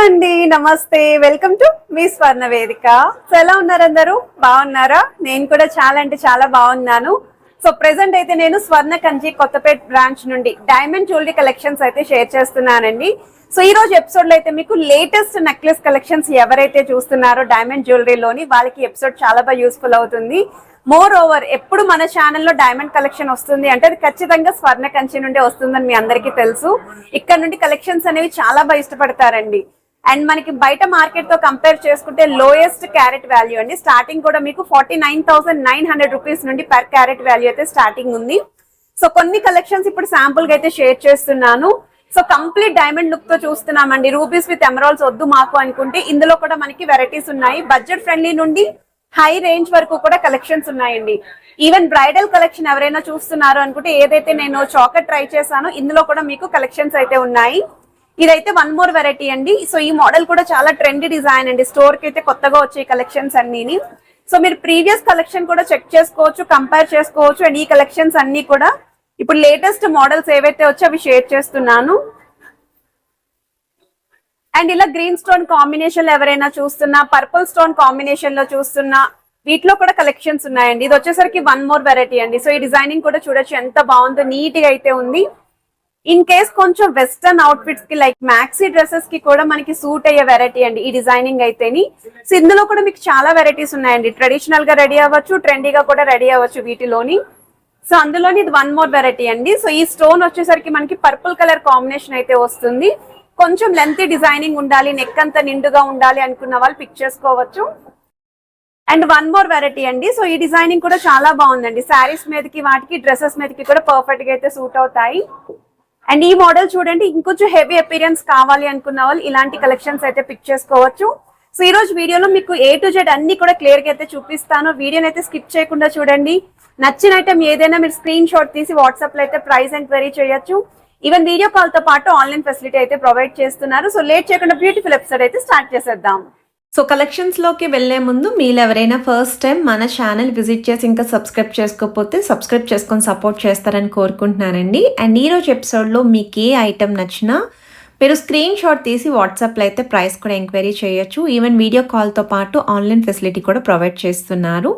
అండి నమస్తే welcome to me స్వర్ణ వేదిక. సో ఎలా ఉన్నారు అందరూ? బాగున్నారా? నేను కూడా చాలా అంటే చాలా బాగున్నాను. సో ప్రెసెంట్ అయితే నేను స్వర్ణ కంచి కొత్తపేట బ్రాంచ్ నుండి డైమండ్ జ్యువెలరీ కలెక్షన్స్ అయితే షేర్ చేస్తున్నానండి. సో ఈ రోజు ఎపిసోడ్ లో అయితే మీకు లేటెస్ట్ నెక్లెస్ కలెక్షన్స్ ఎవరైతే చూస్తున్నారో డైమండ్ జ్యువెలరీలోని వాళ్ళకి ఎపిసోడ్ చాలా బాగా యూస్ఫుల్ అవుతుంది. మోర్ ఓవర్ ఎప్పుడు మన ఛానల్లో డైమండ్ కలెక్షన్ వస్తుంది అంటే అది ఖచ్చితంగా స్వర్ణ కంచి నుండి వస్తుందని మీ అందరికీ తెలుసు. ఇక్కడ నుండి కలెక్షన్స్ అనేవి చాలా బాగా ఇష్టపడతారండి. అండ్ మనకి బయట మార్కెట్ తో కంపేర్ చేసుకుంటే లోయెస్ట్ క్యారెట్ వాల్యూ అండి. స్టార్టింగ్ కూడా మీకు 49,900 రూపీస్ నుండి పర్ క్యారెట్ వాల్యూ అయితే స్టార్టింగ్ ఉంది. సో కొన్ని కలెక్షన్స్ ఇప్పుడు శాంపుల్ గా అయితే షేర్ చేస్తున్నాను. సో కంప్లీట్ డైమండ్ లుక్ తో చూస్తున్నామండి. రూబీస్ విత్ ఎమరాల్డ్స్ వద్దు మాకు అనుకుంటే ఇందులో కూడా మనకి వెరైటీస్ ఉన్నాయి. బడ్జెట్ ఫ్రెండ్లీ నుండి హై రేంజ్ వరకు కూడా కలెక్షన్స్ ఉన్నాయండి. ఈవెన్ బ్రైడల్ కలెక్షన్ ఎవరైనా చూస్తున్నారు అనుకుంటే ఏదైతే నేను చాకర్ ట్రై చేశానో ఇందులో కూడా మీకు కలెక్షన్స్ అయితే ఉన్నాయి. ఇదైతే వన్ మోర్ వెరైటీ అండి. సో ఈ మోడల్ కూడా చాలా ట్రెండీ డిజైన్ అండి. స్టోర్ కి అయితే కొత్తగా వచ్చే కలెక్షన్స్ అన్ని. సో మీరు ప్రీవియస్ కలెక్షన్ కూడా చెక్ చేసుకోవచ్చు, కంపేర్ చేసుకోవచ్చు. అండ్ ఈ కలెక్షన్స్ అన్ని కూడా ఇప్పుడు లేటెస్ట్ మోడల్స్ ఏవైతే వచ్చో అవి షేర్ చేస్తున్నాను. అండ్ ఇలా గ్రీన్ స్టోన్ కాంబినేషన్ లో ఎవరైనా చూస్తున్నా, పర్పుల్ స్టోన్ కాంబినేషన్ లో చూస్తున్నా, వీటిలో కూడా కలెక్షన్స్ ఉన్నాయండి. ఇది వచ్చేసరికి వన్ మోర్ వెరైటీ అండి. సో ఈ డిజైనింగ్ కూడా చూడొచ్చు ఎంత బాగుందో, నీట్ గా అయితే ఉంది. ఇన్ కేస్ కొంచెం వెస్టర్న్ అవుట్ఫిట్స్ కి లైక్ మ్యాక్సీ డ్రెస్సెస్ కి కూడా మనకి సూట్ అయ్యే వెరైటీ అండి ఈ డిజైనింగ్ అయితేని. సో ఇందులో కూడా మీకు చాలా వెరైటీస్ ఉన్నాయండి. ట్రెడిషనల్ గా రెడీ అవ్వచ్చు, ట్రెండీగా కూడా రెడీ అవ్వచ్చు వీటిలోని. సో అందులోని ఇది వన్ మోర్ వెరైటీ అండి. సో ఈ స్టోన్ వచ్చేసరికి మనకి పర్పుల్ కలర్ కాంబినేషన్ అయితే వస్తుంది. కొంచెం లెంతీ డిజైనింగ్ ఉండాలి, నెక్ అంతా నిండుగా ఉండాలి అనుకున్న వాళ్ళు పిక్ చేసుకోవచ్చు. అండ్ వన్ మోర్ వెరైటీ అండి. సో ఈ డిజైనింగ్ కూడా చాలా బాగుందండి. శారీస్ మీదకి, వాటికి, డ్రెస్సెస్ మీదకి కూడా పర్ఫెక్ట్ గా అయితే సూట్ అవుతాయి. అండ్ ఈ మోడల్ చూడండి, ఇంకొంచెం హెవీ అపీరియన్స్ కావాలి అనుకున్న వాళ్ళు ఇలాంటి కలెక్షన్స్ అయితే పిక్ చేసుకోవచ్చు. సో ఈ రోజు వీడియోలో మీకు A to Z అన్ని కూడా క్లియర్ గా అయితే చూపిస్తాను. వీడియోని అయితే స్కిప్ చేయకుండా చూడండి. నచ్చిన ఐటమ్ ఏదైనా మీరు స్క్రీన్ షాట్ తీసి వాట్సాప్ లో అయితే ప్రైస్ ఎంక్వైరీ చేయొచ్చు. ఈవెన్ వీడియో కాల్ తో పాటు ఆన్లైన్ ఫెసిలిటీ అయితే ప్రొవైడ్ చేస్తున్నారు. సో లేట్ చేయకుండా బ్యూటిఫుల్ ఎపిసోడ్ అయితే స్టార్ట్ చేసేద్దాం. సో కలెక్షన్స్లోకి వెళ్లే ముందు మీరు ఎవరైనా ఫస్ట్ టైం మన ఛానల్ విజిట్ చేసి ఇంకా సబ్స్క్రైబ్ చేసుకోకపోతే సబ్స్క్రైబ్ చేసుకొని సపోర్ట్ చేస్తారని కోరుకుంటున్నానండి. అండ్ ఈరోజు ఎపిసోడ్లో మీకు ఏ ఐటమ్ నచ్చినా మీరు స్క్రీన్ షాట్ తీసి వాట్సాప్లో అయితే ప్రైస్ కూడా ఎంక్వైరీ చేయొచ్చు. ఈవెన్ వీడియో కాల్తో పాటు ఆన్లైన్ ఫెసిలిటీ కూడా ప్రొవైడ్ చేస్తున్నారు.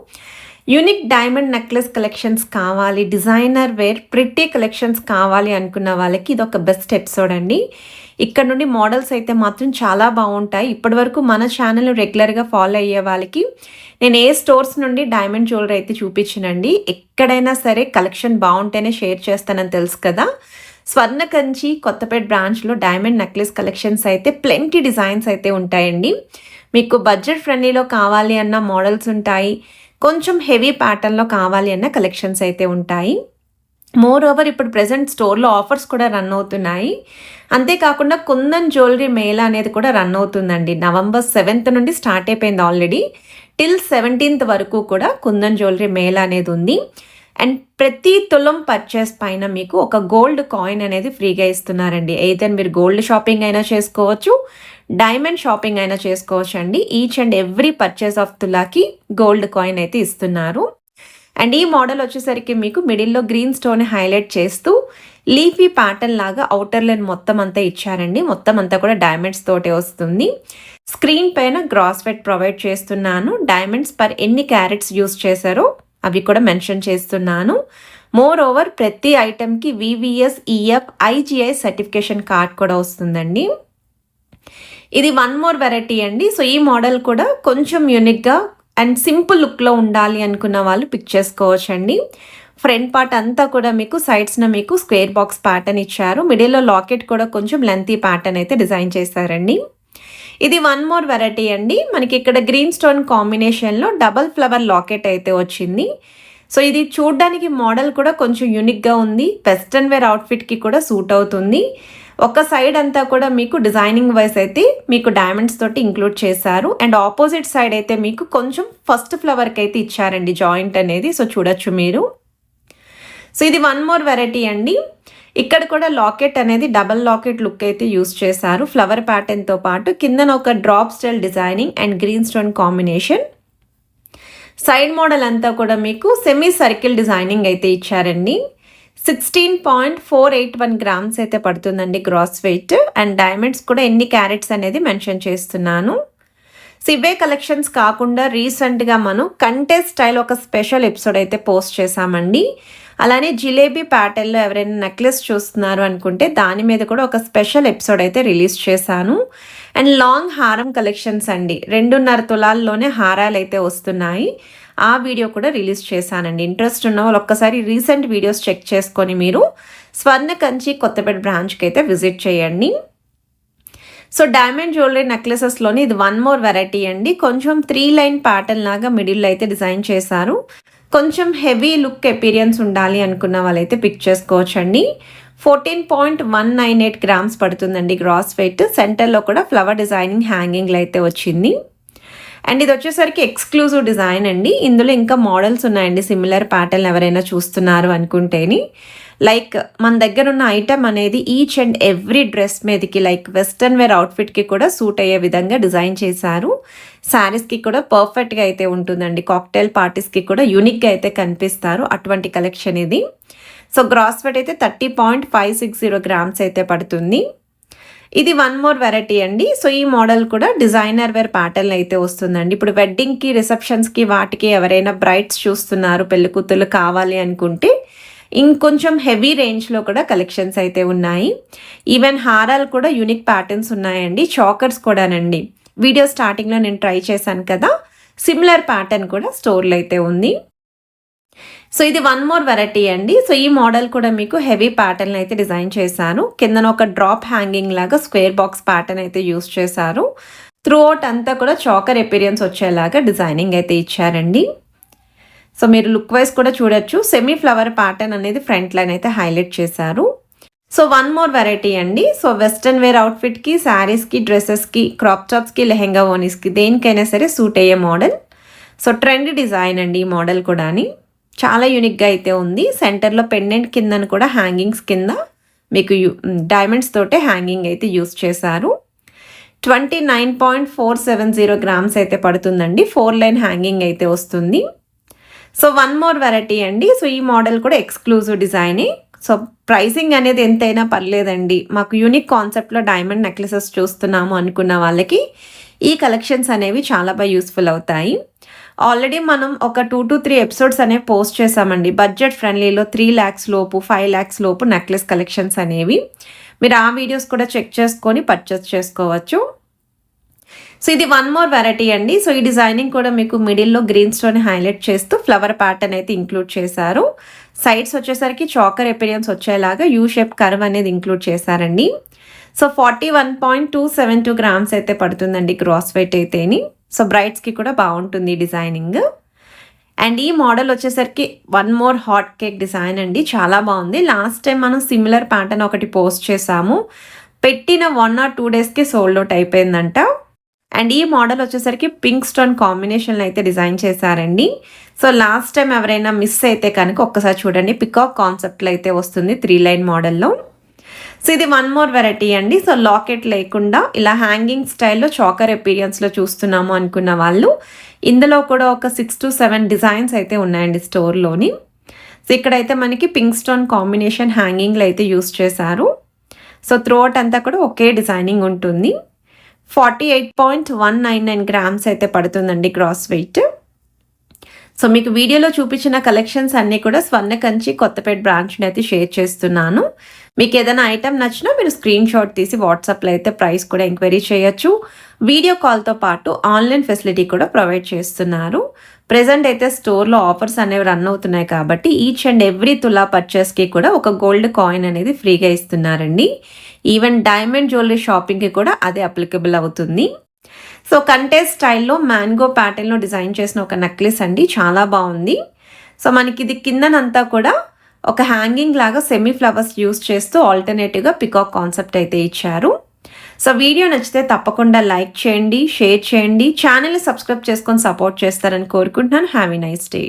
యూనిక్ డైమండ్ నెక్లెస్ కలెక్షన్స్ కావాలి, డిజైనర్ వేర్ ప్రిటీ కలెక్షన్స్ కావాలి అనుకున్న వాళ్ళకి ఇది ఒక బెస్ట్ ఎపిసోడ్ అండి. ఇక్కడ నుండి మోడల్స్ అయితే మాత్రం చాలా బాగుంటాయి. ఇప్పటి వరకు మన ఛానల్ రెగ్యులర్గా ఫాలో అయ్యే వాళ్ళకి నేను ఏ స్టోర్స్ నుండి డైమండ్ జ్యువెలరీ అయితే చూపించనండి. ఎక్కడైనా సరే కలెక్షన్ బాగుంటేనే షేర్ చేస్తానని తెలుసు కదా. స్వర్ణ కంచి కొత్తపేట బ్రాంచ్లో డైమండ్ నెక్లెస్ కలెక్షన్స్ అయితే ప్లెంటీ డిజైన్స్ అయితే ఉంటాయండి. మీకు బడ్జెట్ ఫ్రెండ్లీలో కావాలి అన్న మోడల్స్ ఉంటాయి, కొంచెం హెవీ ప్యాటర్న్లో కావాలి అన్న కలెక్షన్స్ అయితే ఉంటాయి. మోర్ ఓవర్ ఇప్పుడు ప్రెసెంట్ స్టోర్లో ఆఫర్స్ కూడా రన్ అవుతున్నాయి. అంతేకాకుండా కుందన్ జ్యువెలరీ మేళా అనేది కూడా రన్ అవుతుందండి. November 7th నుండి స్టార్ట్ అయిపోయింది ఆల్రెడీ. టిల్ 17th వరకు కూడా కుందన్ జ్యువెలరీ మేళా అనేది ఉంది. అండ్ ప్రతి తులం పర్చేస్ పైన మీకు ఒక గోల్డ్ కాయిన్ అనేది ఫ్రీగా ఇస్తున్నారండి. అయితే మీరు గోల్డ్ షాపింగ్ అయినా చేసుకోవచ్చు, డైమండ్ షాపింగ్ అయినా చేసుకోవచ్చు అండి. Each and every purchase of తులాకి గోల్డ్ కాయిన్ అయితే ఇస్తున్నారు. అండ్ ఈ మోడల్ వచ్చేసరికి మీకు మిడిల్లో గ్రీన్ స్టోన్ హైలైట్ చేస్తూ లీఫీ ప్యాటర్న్ లాగా అవుటర్ లైన్ మొత్తం అంతా ఇచ్చారండి. మొత్తం అంతా కూడా డైమండ్స్ తోటే వస్తుంది. స్క్రీన్ పైన గ్రాస్ వెయిట్ ప్రొవైడ్ చేస్తున్నాను. డైమండ్స్ పర్ ఎన్ని క్యారెట్స్ యూస్ చేశారో అవి కూడా మెన్షన్ చేస్తున్నాను. మోర్ ఓవర్ ప్రతి ఐటెంకి VVS EF IGI certification card కూడా వస్తుందండి. ఇది వన్ మోర్ వెరైటీ అండి. సో ఈ మోడల్ కూడా కొంచెం యూనిక్గా అండ్ సింపుల్ లుక్లో ఉండాలి అనుకున్న వాళ్ళు పిక్ చేసుకోవచ్చు అండి. ఫ్రంట్ పార్ట్ అంతా కూడా మీకు సైడ్స్న మీకు స్క్వేర్ బాక్స్ ప్యాటర్న్ ఇచ్చారు. మిడిల్లో లాకెట్ కూడా కొంచెం లెంతీ ప్యాటర్న్ అయితే డిజైన్ చేశారండి. ఇది వన్ మోర్ వెరైటీ అండి. మనకి ఇక్కడ గ్రీన్ స్టోన్ కాంబినేషన్లో డబల్ ఫ్లవర్ లాకెట్ అయితే వచ్చింది. సో ఇది చూడ్డానికి మోడల్ కూడా కొంచెం యూనిక్గా ఉంది. వెస్ట్రన్ వేర్ అవుట్ఫిట్కి కూడా సూట్ అవుతుంది. ఒక సైడ్ అంతా కూడా మీకు డిజైనింగ్ వైజ్ అయితే మీకు డైమండ్స్ తోటి ఇంక్లూడ్ చేశారు. అండ్ ఆపోజిట్ సైడ్ అయితే మీకు కొంచెం ఫస్ట్ ఫ్లవర్కి అయితే ఇచ్చారండి జాయింట్ అనేది. సో చూడొచ్చు మీరు. సో ఇది వన్ మోర్ వెరైటీ అండి. ఇక్కడ కూడా లాకెట్ అనేది డబల్ లాకెట్ లుక్ అయితే యూస్ చేశారు. ఫ్లవర్ ప్యాటర్న్తో పాటు కిందన ఒక drop style designing and green stone combination. Side model అంతా కూడా మీకు సెమీ సర్కిల్ డిజైనింగ్ అయితే ఇచ్చారండి. 16.481 గ్రామ్స్ అయితే పడుతుందండి గ్రాస్ వెయిట్. అండ్ డైమండ్స్ కూడా ఎన్ని క్యారెట్స్ అనేది మెన్షన్ చేస్తున్నాను. సో ఇవే కలెక్షన్స్ కాకుండా రీసెంట్గా మనం కంటెస్ట్ స్టైల్ ఒక స్పెషల్ ఎపిసోడ్ అయితే పోస్ట్ చేశామండి. అలానే జిలేబీ ప్యాటర్న్లో ఎవరైనా నెక్లెస్ చూస్తున్నారు అనుకుంటే దాని మీద కూడా ఒక స్పెషల్ ఎపిసోడ్ అయితే రిలీజ్ చేశాను. అండ్ లాంగ్ హారం కలెక్షన్స్ అండి, 2.5 తులాల్లోనే హారాలు అయితే వస్తున్నాయి. ఆ వీడియో కూడా రిలీజ్ చేశానండి. ఇంట్రెస్ట్ ఉన్న వాళ్ళు ఒక్కసారి రీసెంట్ వీడియోస్ చెక్ చేసుకొని మీరు స్వర్ణ కంచి కొత్తపేట బ్రాంచ్కి అయితే విజిట్ చేయండి. సో డైమండ్ జ్యువెలరీ నెక్లెసెస్లోని ఇది వన్ మోర్ వెరైటీ అండి. కొంచెం 3 లైన్ ప్యాటర్న్ లాగా మిడిల్లో అయితే డిజైన్ చేశారు. కొంచెం హెవీ లుక్ ఎపీరియన్స్ ఉండాలి అనుకున్న వాళ్ళైతే పిక్ చేసుకోవచ్చండి. 14.198 గ్రామ్స్ పడుతుందండి గ్రాస్ వెయిట్. సెంటర్లో కూడా ఫ్లవర్ డిజైనింగ్ హ్యాంగింగ్లు అయితే వచ్చింది. అండ్ ఇది వచ్చేసరికి ఎక్స్క్లూజివ్ డిజైన్ అండి. ఇందులో ఇంకా మోడల్స్ ఉన్నాయండి సిమిలర్ ప్యాటర్న్ ఎవరైనా చూస్తున్నారు అనుకుంటేని. లైక్ మన దగ్గర ఉన్న ఐటమ్ అనేది ఈచ్ అండ్ ఎవ్రీ డ్రెస్ మీదకి లైక్ వెస్టర్న్ వేర్ అవుట్ఫిట్కి కూడా సూట్ అయ్యే విధంగా డిజైన్ చేశారు. శారీస్కి కూడా పర్ఫెక్ట్గా అయితే ఉంటుందండి. కాక్టైల్ పార్టీస్కి కూడా యూనిక్గా అయితే కనిపిస్తారు. అటువంటి కలెక్షన్ ఇది. సో గ్రాస్ వెయిట్ అయితే 30.560 గ్రామ్స్ అయితే పడుతుంది. ఇది వన్ మోర్ వెరైటీ అండి. సో ఈ మోడల్ కూడా డిజైనర్ వేర్ ప్యాటర్న్ అయితే వస్తుందండి. ఇప్పుడు వెడ్డింగ్కి, రిసెప్షన్స్కి వాటికి ఎవరైనా బ్రైడ్స్ చూస్తున్నారు, పెళ్లి కూతుర్లు కావాలి అనుకుంటే ఇంకొంచెం హెవీ రేంజ్లో కూడా కలెక్షన్స్ అయితే ఉన్నాయి. ఈవెన్ హారాలు కూడా యూనిక్ ప్యాటర్న్స్ ఉన్నాయండి. చాకర్స్ కూడానండి. వీడియో స్టార్టింగ్లో నేను ట్రై చేశాను కదా, సిమిలర్ ప్యాటర్న్ కూడా స్టోర్లో అయితే ఉంది. సో ఇది వన్ మోర్ వెరైటీ అండి. సో ఈ మోడల్ కూడా మీకు హెవీ ప్యాటర్న్ అయితే డిజైన్ చేశాను. కిందన ఒక డ్రాప్ హ్యాంగింగ్ లాగా స్క్వేర్ బాక్స్ ప్యాటర్న్ అయితే యూస్ చేశారు. త్రూ అవుట్ అంతా కూడా చాకర్ ఎపీరియన్స్ వచ్చేలాగా డిజైనింగ్ అయితే ఇచ్చారండి. సో మీరు లుక్ వైజ్ కూడా చూడొచ్చు. సెమీ ఫ్లవర్ ప్యాటర్న్ అనేది ఫ్రంట్ లైన్ అయితే హైలైట్ చేశారు. సో వన్ మోర్ వెరైటీ అండి. సో వెస్టర్న్ వేర్ అవుట్ఫిట్కి, శారీస్కి, డ్రెస్సెస్కి, క్రాప్ టాప్స్కి, లెహెంగా ఓనీస్కి దేనికైనా సరే సూట్ అయ్యే మోడల్. సో ట్రెండ్ డిజైన్ అండి ఈ మోడల్ కూడాని. చాలా యూనిక్గా అయితే ఉంది. సెంటర్లో పెండెంట్ కిందను కూడా హ్యాంగింగ్స్ కింద మీకు డైమండ్స్ తోటే హ్యాంగింగ్ అయితే యూస్ చేశారు. 29.470 గ్రామ్స్ అయితే పడుతుందండి. 4 లైన్ హ్యాంగింగ్ అయితే వస్తుంది. సో వన్ మోర్ వెరైటీ అండి. సో ఈ మోడల్ కూడా ఎక్స్క్లూజివ్ డిజైనే. సో ప్రైసింగ్ అనేది ఎంతైనా పర్లేదండి. మాకు యూనిక్ కాన్సెప్ట్లో డైమండ్ నెక్లెసెస్ చూస్తున్నాము అనుకున్న వాళ్ళకి ఈ కలెక్షన్స్ అనేవి చాలా బాగా యూస్ఫుల్ అవుతాయి. ఆల్రెడీ మనం ఒక 2 to 3 ఎపిసోడ్స్ అనేవి పోస్ట్ చేసామండి. బడ్జెట్ ఫ్రెండ్లీలో 3 lakhs లోపు, 5 lakhs లోపు నెక్లెస్ కలెక్షన్స్ అనేవి. మీరు ఆ వీడియోస్ కూడా చెక్ చేసుకొని పర్చేస్ చేసుకోవచ్చు. సో ఇది వన్ మోర్ వెరైటీ అండి. సో ఈ డిజైనింగ్ కూడా మీకు మిడిల్లో గ్రీన్ స్టోన్ హైలైట్ చేస్తూ ఫ్లవర్ ప్యాటర్న్ అయితే ఇంక్లూడ్ చేశారు. సైడ్స్ వచ్చేసరికి చాకర్ ఎపీరియన్స్ వచ్చేలాగా యూ షేప్ కర్వ్ అనేది ఇంక్లూడ్ చేశారండి. సో 41.272 గ్రామ్స్ అయితే పడుతుందండి గ్రాస్ వెయిట్ అయితేని. సో బ్రైడ్స్కి కూడా బాగుంటుంది డిజైనింగ్. అండ్ ఈ మోడల్ వచ్చేసరికి one more hot cake design అండి. చాలా బాగుంది. లాస్ట్ టైం మనం సిమిలర్ ప్యాటర్న్ ఒకటి పోస్ట్ చేసాము. పెట్టిన 1 or 2 డేస్కి సోల్డ్ అవుట్ అయిపోయిందంట. అండ్ ఈ మోడల్ వచ్చేసరికి పింక్ స్టోన్ కాంబినేషన్లో అయితే డిజైన్ చేశారండి. సో లాస్ట్ టైం ఎవరైనా మిస్ అయితే కనుక ఒక్కసారి చూడండి. పికాక్ కాన్సెప్ట్లో అయితే వస్తుంది 3 లైన్ మోడల్లో. సో ఇది వన్ మోర్ వెరైటీ అండి. సో లాకెట్ లేకుండా ఇలా హ్యాంగింగ్ స్టైల్లో చాకర్ ఎపీరియన్స్లో చూస్తున్నాము అనుకున్న వాళ్ళు ఇందులో కూడా ఒక 6 to 7 డిజైన్స్ అయితే ఉన్నాయండి స్టోర్లోని. సో ఇక్కడైతే మనకి పింక్ స్టోన్ కాంబినేషన్ హ్యాంగింగ్లు అయితే యూస్ చేశారు. సో త్రూఅవుట్ అంతా కూడా ఒకే డిజైనింగ్ ఉంటుంది. 48.199 గ్రామ్స్ అయితే పడుతుందండి గ్రాస్ వెయిట్. సో మీకు వీడియోలో చూపించిన కలెక్షన్స్ అన్నీ కూడా స్వర్ణ కంచి కొత్తపేట బ్రాంచ్ని అయితే షేర్ చేస్తున్నాను. మీకు ఏదైనా ఐటమ్ నచ్చినా మీరు స్క్రీన్ షాట్ తీసి వాట్సాప్లో అయితే ప్రైస్ కూడా ఎంక్వైరీ చేయొచ్చు. వీడియో కాల్తో పాటు ఆన్లైన్ ఫెసిలిటీ కూడా ప్రొవైడ్ చేస్తున్నారు. ప్రెజెంట్ అయితే స్టోర్లో ఆఫర్స్ అనేవి రన్ అవుతున్నాయి కాబట్టి ఈచ్ అండ్ ఎవ్రీ తులా పర్చేస్కి కూడా ఒక గోల్డ్ కాయిన్ అనేది ఫ్రీగా ఇస్తున్నారండి. ఈవెన్ డైమండ్ జ్యువెలరీ షాపింగ్కి కూడా అదే అప్లికబుల్ అవుతుంది. సో కంటెస్ట్ స్టైల్లో మ్యాంగో ప్యాటర్న్లో డిజైన్ చేసిన ఒక నెక్లెస్ అండి. చాలా బాగుంది. సో మనకి ఇది కిందనంతా కూడా ఒక హ్యాంగింగ్ లాగా సెమీ ఫ్లవర్స్ యూస్ చేస్తూ ఆల్టర్నేటివ్గా పికాక్ కాన్సెప్ట్ అయితే ఇచ్చారు. సో వీడియో నచ్చితే తప్పకుండా లైక్ చేయండి, షేర్ చేయండి, ఛానల్ని సబ్స్క్రైబ్ చేసుకొని సపోర్ట్ చేస్తారని కోరుకుంటున్నాను. Have a nice day.